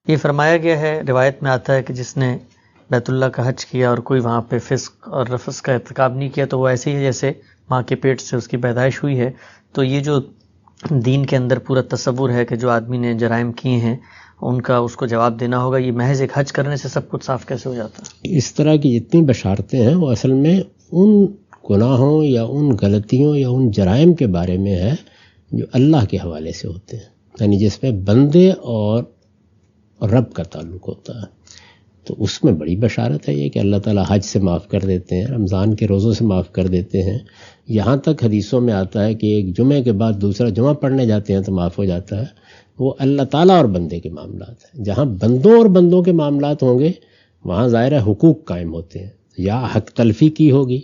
یہ فرمایا گیا ہے، روایت میں آتا ہے کہ جس نے بیت اللہ کا حج کیا اور کوئی وہاں پہ فسق اور رفث کا ارتکاب نہیں کیا تو وہ ایسے ہی جیسے ماں کے پیٹ سے اس کی پیدائش ہوئی ہے۔ تو یہ جو دین کے اندر پورا تصور ہے کہ جو آدمی نے جرائم کیے ہیں ان کا اس کو جواب دینا ہوگا، یہ محض ایک حج کرنے سے سب کچھ صاف کیسے ہو جاتا ہے؟ اس طرح کی جتنی بشارتیں ہیں وہ اصل میں ان گناہوں یا ان غلطیوں یا ان جرائم کے بارے میں ہے جو اللہ کے حوالے سے ہوتے ہیں، یعنی جس میں بندے اور رب کا تعلق ہوتا ہے۔ تو اس میں بڑی بشارت ہے یہ کہ اللہ تعالیٰ حج سے معاف کر دیتے ہیں، رمضان کے روزوں سے معاف کر دیتے ہیں، یہاں تک حدیثوں میں آتا ہے کہ ایک جمعے کے بعد دوسرا جمعہ پڑھنے جاتے ہیں تو معاف ہو جاتا ہے۔ وہ اللہ تعالیٰ اور بندے کے معاملات ہیں۔ جہاں بندوں اور بندوں کے معاملات ہوں گے وہاں ظاہر حقوق قائم ہوتے ہیں، یا حق تلفی کی ہوگی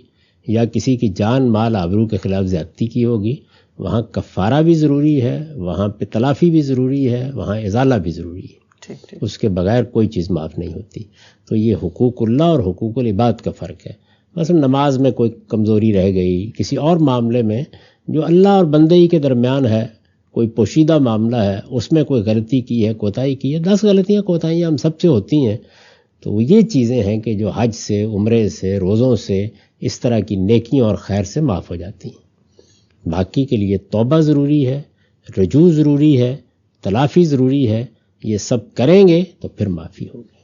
یا کسی کی جان مال آبرو کے خلاف زیادتی کی ہوگی، وہاں کفارہ بھی ضروری ہے، وہاں پہ تلافی بھی ضروری ہے، وہاں ازالہ بھی ضروری ہے۔ اس کے بغیر کوئی چیز معاف نہیں ہوتی۔ تو یہ حقوق اللہ اور حقوق العباد کا فرق ہے۔ مثلا نماز میں کوئی کمزوری رہ گئی، کسی اور معاملے میں جو اللہ اور بندے کے درمیان ہے، کوئی پوشیدہ معاملہ ہے، اس میں کوئی غلطی کی ہے، کوتاہی کی ہے، 10 غلطیاں کوتاہیاں ہم سب سے ہوتی ہیں۔ تو یہ چیزیں ہیں کہ جو حج سے، عمرے سے، روزوں سے، اس طرح کی نیکیوں اور خیر سے معاف ہو جاتی ہیں۔ باقی کے لیے توبہ ضروری ہے، رجوع ضروری ہے، تلافی ضروری ہے۔ یہ سب کریں گے تو پھر معافی ہوگی۔